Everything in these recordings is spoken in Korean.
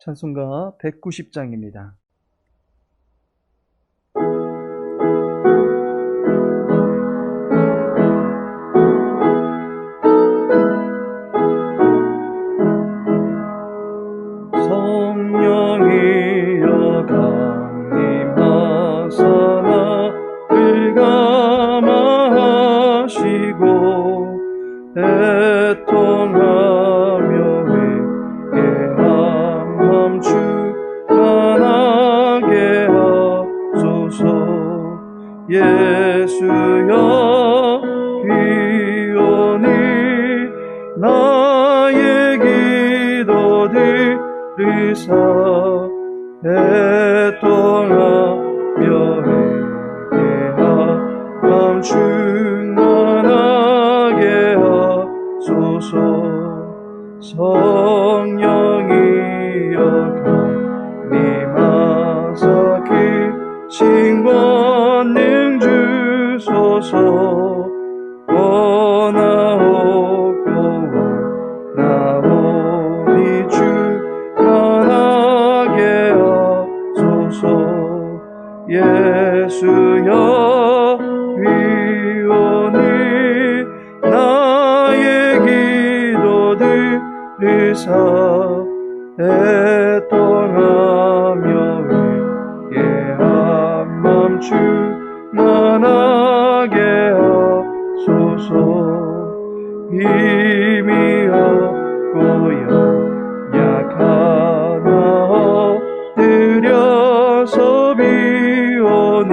찬송가 190장입니다. 성령이여 강림하사 나를 감화하시고 애통하며 회개한 맘 충만하게 하소서. 예수여 귀원이 나의 기도 들으사 애통하며 회개한 맘 충만하게 하소서. 성령이여 강림하사 그 권능 주소서. 원하옵고 원하오니 충만하게 하소서. 예수여 위원이 나의 기도 들으사 애통하며 회개한 맘 충만하게 하소서. 힘이 없고 연약하나 엎드려서 비오니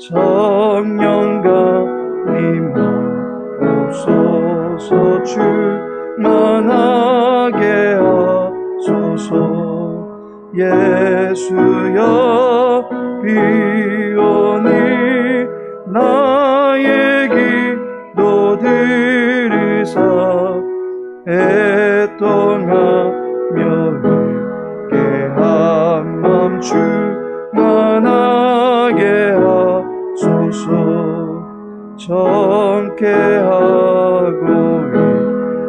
성령 강림하옵소서. 충만하게 하소서. 예수여 비오니 나의 기도 들으사 애통하며 회개한 맘 충만하게 하소서. 정케하고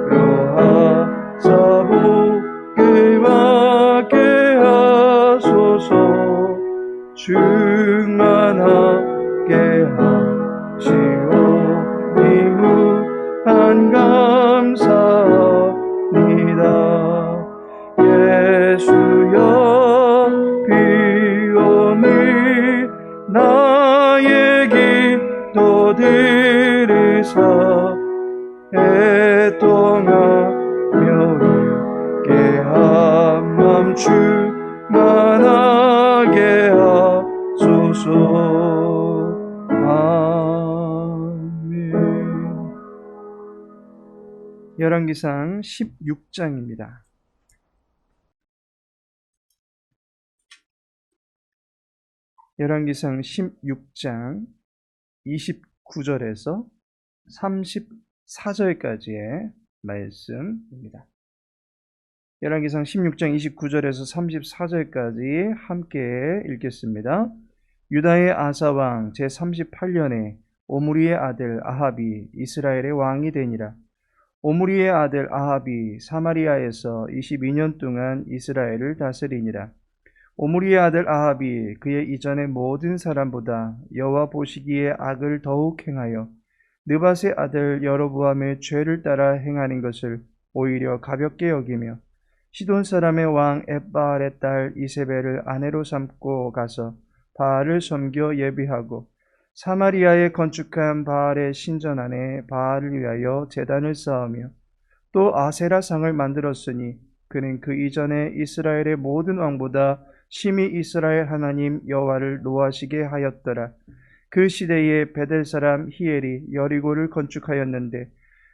위로하사 복음하게 하소서. 충만하게 하시오니 무한 감사합니다. 예수여 비오니 나의 기도 들으사 애통하며 회개한 맘 충만하게 하소서. 아멘. 열왕기상 16장입니다. 열왕기상 16장 29절에서 34절까지의 말씀입니다. 열왕기상 16장 29절에서 34절까지 함께 읽겠습니다. 유다의 아사왕 제38년에 오므리의 아들 아합이 이스라엘의 왕이 되니라. 오므리의 아들 아합이 사마리아에서 22년 동안 이스라엘을 다스리니라. 오므리의 아들 아합이 그의 이전의 모든 사람보다 여호와 보시기에 악을 더욱 행하여 느밧의 아들 여로보암의 죄를 따라 행하는 것을 오히려 가볍게 여기며 시돈 사람의 왕 엣바알의 딸 이세벨을 아내로 삼고 가서 바알을 섬겨 예비하고 사마리아에 건축한 바알의 신전 안에 바알을 위하여 제단을 쌓으며 또 아세라상을 만들었으니 그는 그 이전에 이스라엘의 모든 왕보다 심히 이스라엘 하나님 여호와를 노하시게 하였더라. 그 시대에 베델 사람 히엘이 여리고를 건축하였는데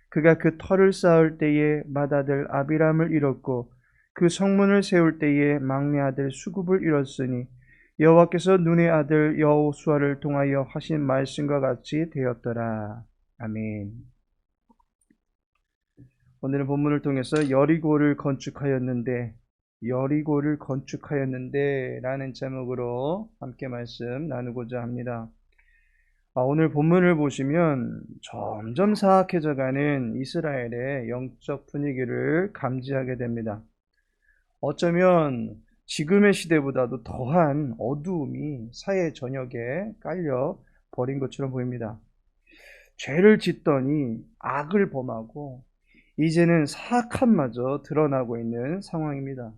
그가 그 터를 쌓을 때에 맏아들 아비람을 잃었고 그 성문을 세울 때에 막내 아들 수굽을 잃었으니 여호와께서 눈의 아들 여호수아를 통하여 하신 말씀과 같이 되었더라. 아멘. 오늘은 본문을 통해서 여리고를 건축하였는데 라는 제목으로 함께 말씀 나누고자 합니다. 오늘 본문을 보시면 점점 사악해져가는 이스라엘의 영적 분위기를 감지하게 됩니다. 어쩌면 지금의 시대보다도 더한 어두움이 사회 전역에 깔려 버린 것처럼 보입니다. 죄를 짓더니 악을 범하고 이제는 사악함마저 드러나고 있는 상황입니다.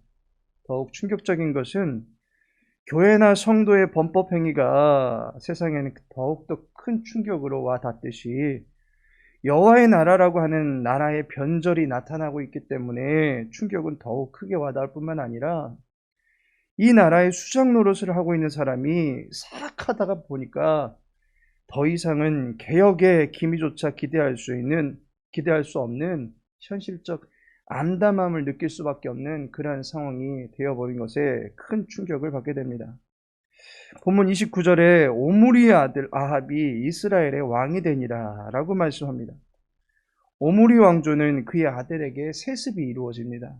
더욱 충격적인 것은 교회나 성도의 범법 행위가 세상에는 더욱더 큰 충격으로 와 닿듯이 여호와의 나라라고 하는 나라의 변절이 나타나고 있기 때문에 충격은 더욱 크게 와닿을 뿐만 아니라 이 나라의 수장 노릇을 하고 있는 사람이 사악하다가 보니까 더 이상은 개혁의 기미조차 기대할 수 없는 현실적 암담함을 느낄 수밖에 없는 그러한 상황이 되어버린 것에 큰 충격을 받게 됩니다. 본문 29절에 오므리의 아들 아합이 이스라엘의 왕이 되니라 라고 말씀합니다. 오므리 왕조는 그의 아들에게 세습이 이루어집니다.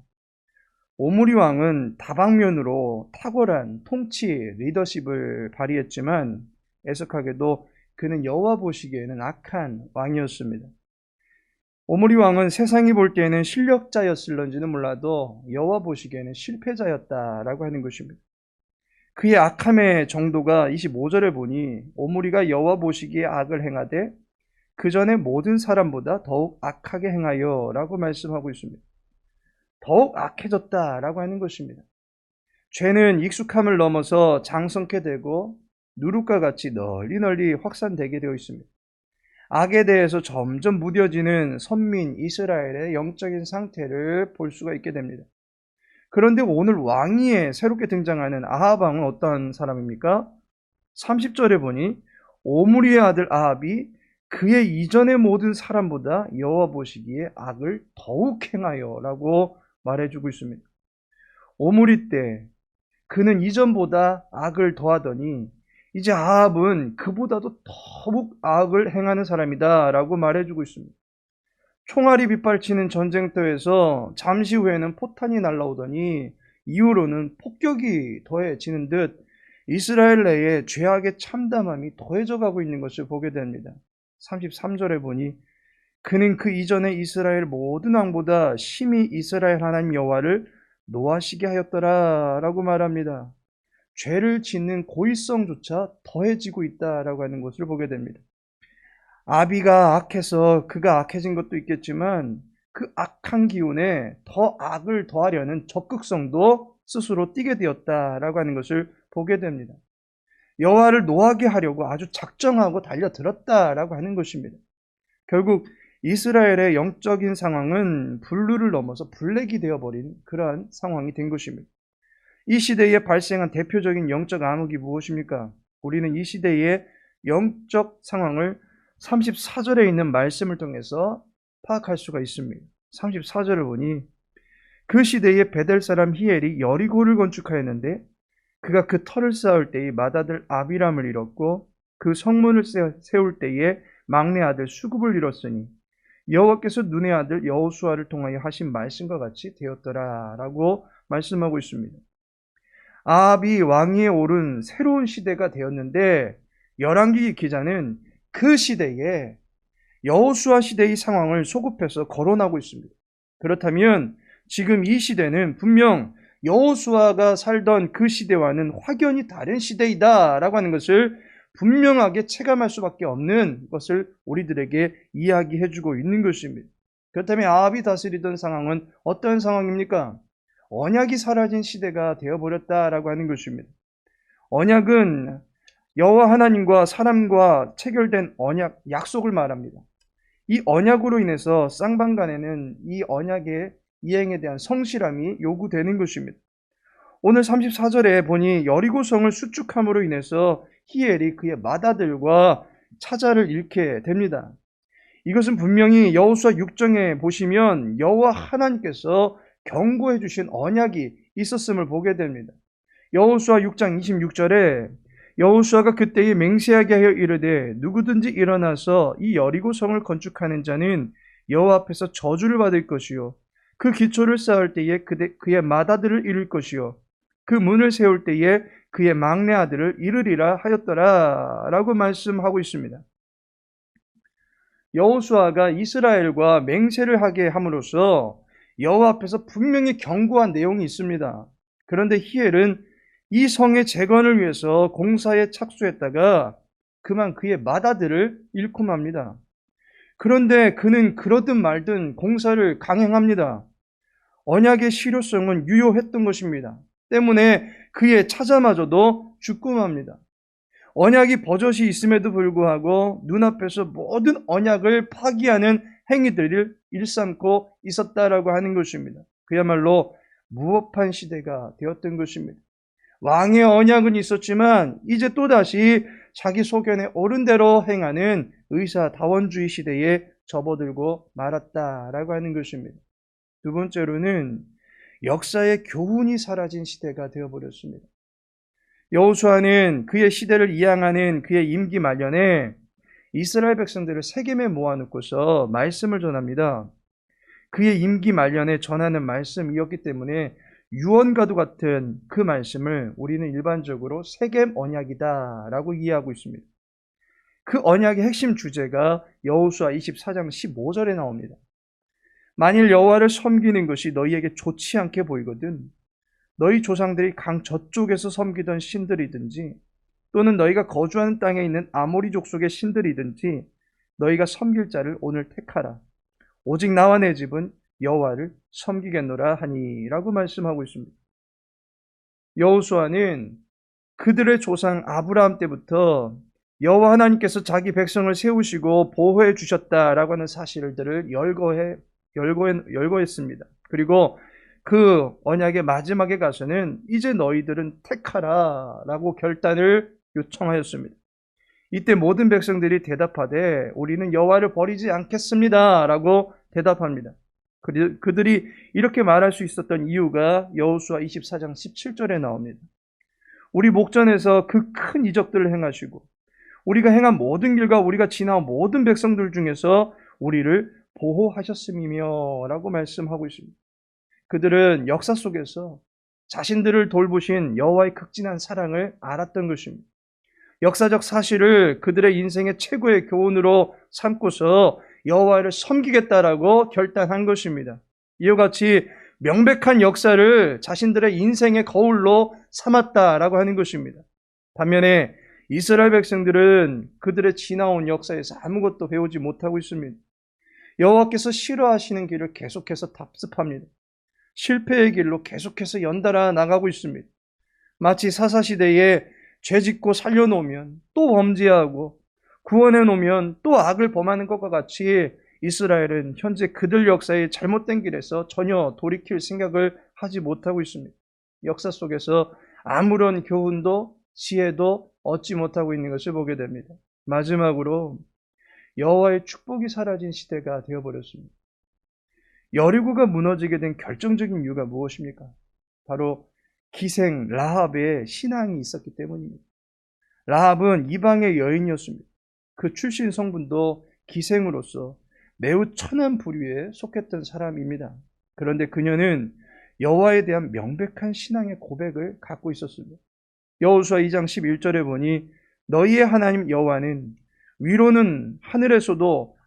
오므리 왕은 다방면으로 탁월한 통치 리더십을 발휘했지만 애석하게도 그는 여호와 보시기에는 악한 왕이었습니다. 오므리 왕은 세상이 볼 때에는 실력자였을런지는 몰라도 여호와 보시기에는 실패자였다라고 하는 것입니다. 그의 악함의 정도가 25절에 보니 오므리가 여호와 보시기에 악을 행하되 그 전에 모든 사람보다 더욱 악하게 행하여 라고 말씀하고 있습니다. 더욱 악해졌다라고 하는 것입니다. 죄는 익숙함을 넘어서 장성케 되고 누룩과 같이 널리 확산되게 되어 있습니다. 악에 대해서 점점 무뎌지는 선민 이스라엘의 영적인 상태를 볼 수가 있게 됩니다. 그런데 오늘 왕위에 새롭게 등장하는 아합 왕은 어떠한 사람입니까? 30절에 보니 오므리의 아들 아합이 그의 이전의 모든 사람보다 여호와 보시기에 악을 더욱 행하여 라고 말해주고 있습니다. 오므리 때 그는 이전보다 악을 더하더니 이제 아합은 그보다도 더욱 악을 행하는 사람이다 라고 말해주고 있습니다. 총알이 빗발치는 전쟁터에서 잠시 후에는 포탄이 날아오더니 이후로는 폭격이 더해지는 듯 이스라엘 내에 죄악의 참담함이 더해져 가고 있는 것을 보게 됩니다. 33절에 보니 그는 그 이전에 이스라엘 모든 왕보다 심히 이스라엘 하나님 여호와를 노하시게 하였더라 라고 말합니다. 죄를 짓는 고의성조차 더해지고 있다라고 하는 것을 보게 됩니다. 아비가 악해서 그가 악해진 것도 있겠지만 그 악한 기운에 더 악을 더하려는 적극성도 스스로 띠게 되었다라고 하는 것을 보게 됩니다. 여호와를 노하게 하려고 아주 작정하고 달려들었다라고 하는 것입니다. 결국 이스라엘의 영적인 상황은 분류를 넘어서 블랙이 되어버린 그러한 상황이 된 것입니다. 이 시대에 발생한 대표적인 영적 암흑이 무엇입니까? 우리는 이 시대의 영적 상황을 34절에 있는 말씀을 통해서 파악할 수가 있습니다. 34절을 보니 그 시대에 베델 사람 히엘이 여리고를 건축하였는데 그가 그 터를 쌓을 때에 맏아들 아비람을 잃었고 그 성문을 세울 때에 막내 아들 수굽을 잃었으니 여호와께서 눈의 아들 여호수아를 통하여 하신 말씀과 같이 되었더라 라고 말씀하고 있습니다. 아합이 왕위에 오른 새로운 시대가 되었는데 열왕기 기자는 그 시대에 여호수아 시대의 상황을 소급해서 거론하고 있습니다. 그렇다면 지금 이 시대는 분명 여호수아가 살던 그 시대와는 확연히 다른 시대이다라고 하는 것을 분명하게 체감할 수밖에 없는 것을 우리들에게 이야기해주고 있는 것입니다. 그렇다면 아합이 다스리던 상황은 어떤 상황입니까? 언약이 사라진 시대가 되어버렸다라고 하는 것입니다. 언약은 여호와 하나님과 사람과 체결된 언약, 약속을 말합니다. 이 언약으로 인해서 쌍방간에는 이 언약의 이행에 대한 성실함이 요구되는 것입니다. 오늘 34절에 보니 여리고성을 수축함으로 인해서 히엘이 그의 맏아들과 차자를 잃게 됩니다. 이것은 분명히 여호수아 6장에 보시면 여호와 하나님께서 경고해 주신 언약이 있었음을 보게 됩니다. 여호수아 6장 26절에 여호수아가 그때에 맹세하게 하여 이르되 누구든지 일어나서 이 여리고성을 건축하는 자는 여호와 앞에서 저주를 받을 것이요 그 기초를 쌓을 때에 그의 맏아들을 잃을 것이요 그 문을 세울 때에 그의 막내 아들을 잃으리라 하였더라 라고 말씀하고 있습니다. 여호수아가 이스라엘과 맹세를 하게 함으로써 여호와 앞에서 분명히 경고한 내용이 있습니다. 그런데 히엘은 이 성의 재건을 위해서 공사에 착수했다가 그만 그의 맏아들을 잃고 맙니다. 그런데 그는 그러든 말든 공사를 강행합니다. 언약의 실효성은 유효했던 것입니다. 때문에 그의 차자마저도 죽고 맙니다. 언약이 버젓이 있음에도 불구하고 눈앞에서 모든 언약을 파기하는 행위들을 일삼고 있었다라고 하는 것입니다. 그야말로 무법한 시대가 되었던 것입니다. 왕의 언약은 있었지만 이제 또다시 자기 소견에 옳은 대로 행하는 의사다원주의 시대에 접어들고 말았다라고 하는 것입니다. 두 번째로는 역사의 교훈이 사라진 시대가 되어버렸습니다. 여호수아는 그의 시대를 이양하는 그의 임기 말년에 이스라엘 백성들을 세겜에 모아놓고서 말씀을 전합니다. 그의 임기 말년에 전하는 말씀이었기 때문에 유언과도 같은 그 말씀을 우리는 일반적으로 세겜 언약이다라고 이해하고 있습니다. 그 언약의 핵심 주제가 여호수아 24장 15절에 나옵니다. 만일 여호와를 섬기는 것이 너희에게 좋지 않게 보이거든 너희 조상들이 강 저쪽에서 섬기던 신들이든지 또는 너희가 거주하는 땅에 있는 아모리 족속의 신들이든지 너희가 섬길 자를 오늘 택하라. 오직 나와 내 집은 여호와를 섬기겠노라 하니라고 말씀하고 있습니다. 여호수아는 그들의 조상 아브라함 때부터 여호와 하나님께서 자기 백성을 세우시고 보호해 주셨다라고 하는 사실들을 열거했습니다. 그리고 그 언약의 마지막에 가서는 이제 너희들은 택하라 라고 결단을 요청하였습니다. 이때 모든 백성들이 대답하되 우리는 여호와를 버리지 않겠습니다 라고 대답합니다. 그들이 이렇게 말할 수 있었던 이유가 여호수아 24장 17절에 나옵니다. 우리 목전에서 그 큰 이적들을 행하시고 우리가 행한 모든 길과 우리가 지나온 모든 백성들 중에서 우리를 보호하셨음이며 라고 말씀하고 있습니다. 그들은 역사 속에서 자신들을 돌보신 여호와의 극진한 사랑을 알았던 것입니다. 역사적 사실을 그들의 인생의 최고의 교훈으로 삼고서 여호와를 섬기겠다라고 결단한 것입니다. 이와 같이 명백한 역사를 자신들의 인생의 거울로 삼았다라고 하는 것입니다. 반면에 이스라엘 백성들은 그들의 지나온 역사에서 아무것도 배우지 못하고 있습니다. 여호와께서 싫어하시는 길을 계속해서 답습합니다. 실패의 길로 계속해서 연달아 나가고 있습니다. 마치 사사시대에 죄짓고 살려놓으면 또 범죄하고 구원해놓으면 또 악을 범하는 것과 같이 이스라엘은 현재 그들 역사의 잘못된 길에서 전혀 돌이킬 생각을 하지 못하고 있습니다. 역사 속에서 아무런 교훈도 지혜도 얻지 못하고 있는 것을 보게 됩니다. 마지막으로 여호와의 축복이 사라진 시대가 되어버렸습니다. 여리고가 무너지게 된 결정적인 이유가 무엇입니까? 바로 기생 라합의 신앙이 있었기 때문입니다. 라합은 이방의 여인이었습니다. 그 출신 성분도 기생으로서 매우 천한 부류에 속했던 사람입니다. 그런데 그녀는 여호와에 대한 명백한 신앙의 고백을 갖고 있었습니다. 여호수아 2장 11절에 보니 너희의 하나님 여호와는 위로는 하늘에서도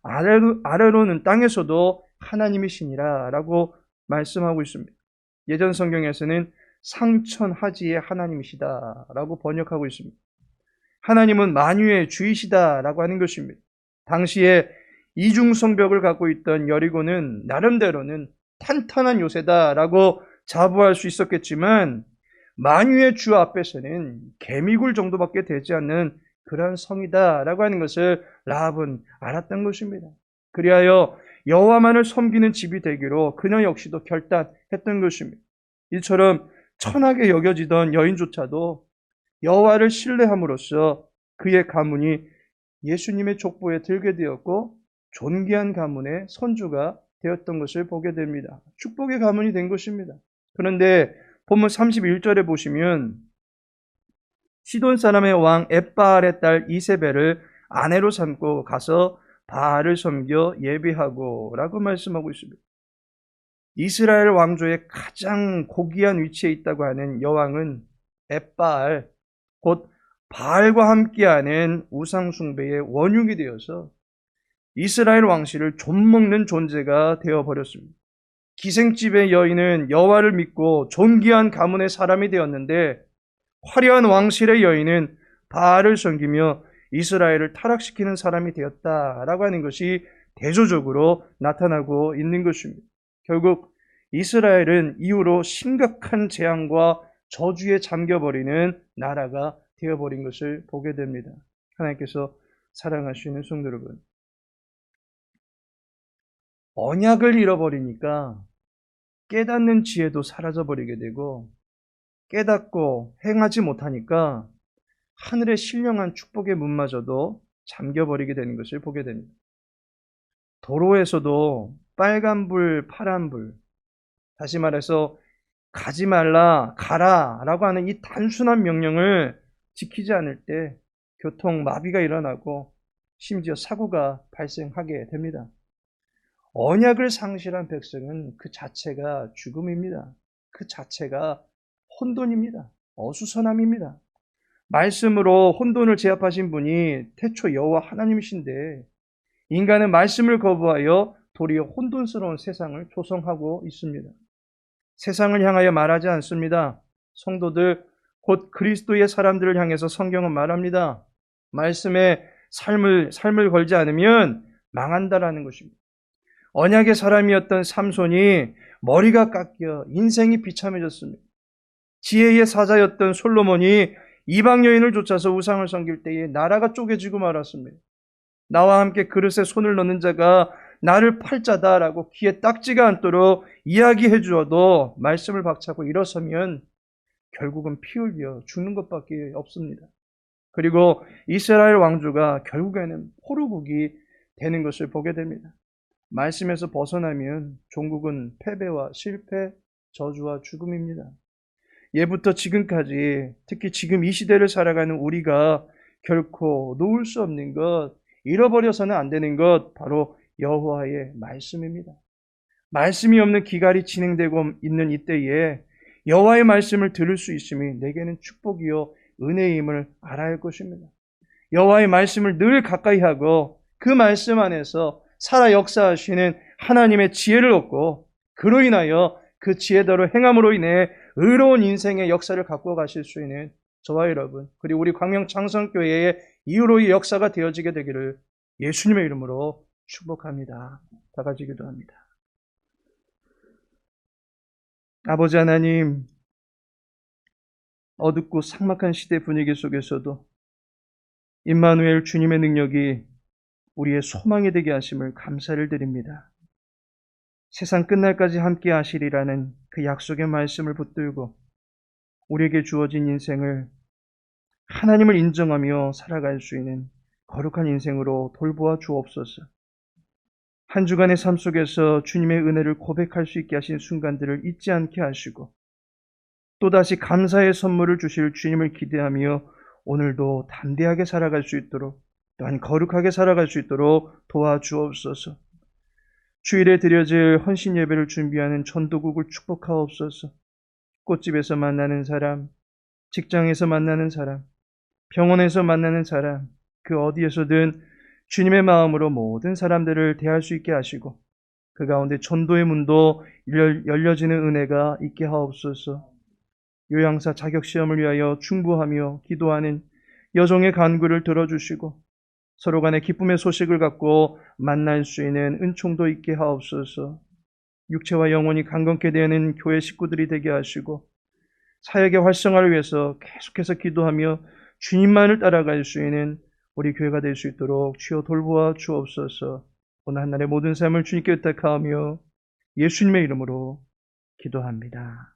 아래로는 땅에서도 하나님이시니라 라고 말씀하고 있습니다. 예전 성경에서는 상천하지의 하나님이시다 라고 번역하고 있습니다. 하나님은 만유의 주이시다 라고 하는 것입니다. 당시에 이중성벽을 갖고 있던 여리고는 나름대로는 탄탄한 요새다 라고 자부할 수 있었겠지만 만유의 주 앞에서는 개미굴 정도밖에 되지 않는 그런 성이다 라고 하는 것을 라합은 알았던 것입니다. 그리하여 여호와만을 섬기는 집이 되기로 그녀 역시도 결단했던 것입니다. 이처럼 천하게 여겨지던 여인조차도 여호와를 신뢰함으로써 그의 가문이 예수님의 족보에 들게 되었고 존귀한 가문의 선주가 되었던 것을 보게 됩니다. 축복의 가문이 된 것입니다. 그런데 본문 31절에 보시면 시돈 사람의 왕 엣바알의 딸 이세벨을 아내로 삼고 가서 바알을 섬겨 예배하고 라고 말씀하고 있습니다. 이스라엘 왕조의 가장 고귀한 위치에 있다고 하는 여왕은 엣바알, 곧 바알과 함께하는 우상숭배의 원흉이 되어서 이스라엘 왕실을 좀먹는 존재가 되어버렸습니다. 기생집의 여인은 여호와를 믿고 존귀한 가문의 사람이 되었는데 화려한 왕실의 여인은 바알을 섬기며 이스라엘을 타락시키는 사람이 되었다라고 하는 것이 대조적으로 나타나고 있는 것입니다. 결국 이스라엘은 이후로 심각한 재앙과 저주에 잠겨버리는 나라가 되어버린 것을 보게 됩니다. 하나님께서 사랑하시는 성도 여러분, 언약을 잃어버리니까 깨닫는 지혜도 사라져버리게 되고 깨닫고 행하지 못하니까 하늘의 신령한 축복의 문마저도 잠겨버리게 되는 것을 보게 됩니다. 도로에서도 빨간불, 파란불, 다시 말해서 가지 말라, 가라 라고 하는 이 단순한 명령을 지키지 않을 때 교통 마비가 일어나고 심지어 사고가 발생하게 됩니다. 언약을 상실한 백성은 그 자체가 죽음입니다. 그 자체가 혼돈입니다. 어수선함입니다. 말씀으로 혼돈을 제압하신 분이 태초 여호와 하나님이신데 인간은 말씀을 거부하여 도리어 혼돈스러운 세상을 조성하고 있습니다. 세상을 향하여 말하지 않습니다. 성도들, 곧 그리스도의 사람들을 향해서 성경은 말합니다. 말씀에 삶을 걸지 않으면 망한다라는 것입니다. 언약의 사람이었던 삼손이 머리가 깎여 인생이 비참해졌습니다. 지혜의 사자였던 솔로몬이 이방 여인을 쫓아서 우상을 섬길 때에 나라가 쪼개지고 말았습니다. 나와 함께 그릇에 손을 넣는 자가 나를 팔자다라고 귀에 딱지가 않도록 이야기해 주어도 말씀을 박차고 일어서면 결국은 피 흘려 죽는 것밖에 없습니다. 그리고 이스라엘 왕조가 결국에는 포로국이 되는 것을 보게 됩니다. 말씀에서 벗어나면 종국은 패배와 실패, 저주와 죽음입니다. 예부터 지금까지 특히 지금 이 시대를 살아가는 우리가 결코 놓을 수 없는 것, 잃어버려서는 안 되는 것, 바로 여호와의 말씀입니다. 말씀이 없는 기갈이 진행되고 있는 이때에 여호와의 말씀을 들을 수 있음이 내게는 축복이요 은혜임을 알아야 할 것입니다. 여호와의 말씀을 늘 가까이 하고 그 말씀 안에서 살아 역사하시는 하나님의 지혜를 얻고 그로 인하여 그 지혜대로 행함으로 인해 의로운 인생의 역사를 갖고 가실 수 있는 저와 여러분, 그리고 우리 광명 창성교회의 이후로의 역사가 되어지게 되기를 예수님의 이름으로 축복합니다. 다 같이 기도합니다. 아버지 하나님, 어둡고 삭막한 시대 분위기 속에서도 임마누엘 주님의 능력이 우리의 소망이 되게 하심을 감사를 드립니다. 세상 끝날까지 함께 하시리라는 그 약속의 말씀을 붙들고 우리에게 주어진 인생을 하나님을 인정하며 살아갈 수 있는 거룩한 인생으로 돌보아 주옵소서. 한 주간의 삶 속에서 주님의 은혜를 고백할 수 있게 하신 순간들을 잊지 않게 하시고 또다시 감사의 선물을 주실 주님을 기대하며 오늘도 담대하게 살아갈 수 있도록 또한 거룩하게 살아갈 수 있도록 도와주옵소서. 주일에 드려질 헌신 예배를 준비하는 전도국을 축복하옵소서. 꽃집에서 만나는 사람, 직장에서 만나는 사람, 병원에서 만나는 사람, 그 어디에서든 주님의 마음으로 모든 사람들을 대할 수 있게 하시고 그 가운데 전도의 문도 열려지는 은혜가 있게 하옵소서. 요양사 자격시험을 위하여 충부하며 기도하는 여종의 간구를 들어주시고 서로 간의 기쁨의 소식을 갖고 만날 수 있는 은총도 있게 하옵소서. 육체와 영혼이 강건케 되는 교회 식구들이 되게 하시고 사역의 활성화를 위해서 계속해서 기도하며 주님만을 따라갈 수 있는 우리 교회가 될 수 있도록 주여 돌보아 주옵소서. 오늘 한날의 모든 삶을 주님께 의탁하며 예수님의 이름으로 기도합니다.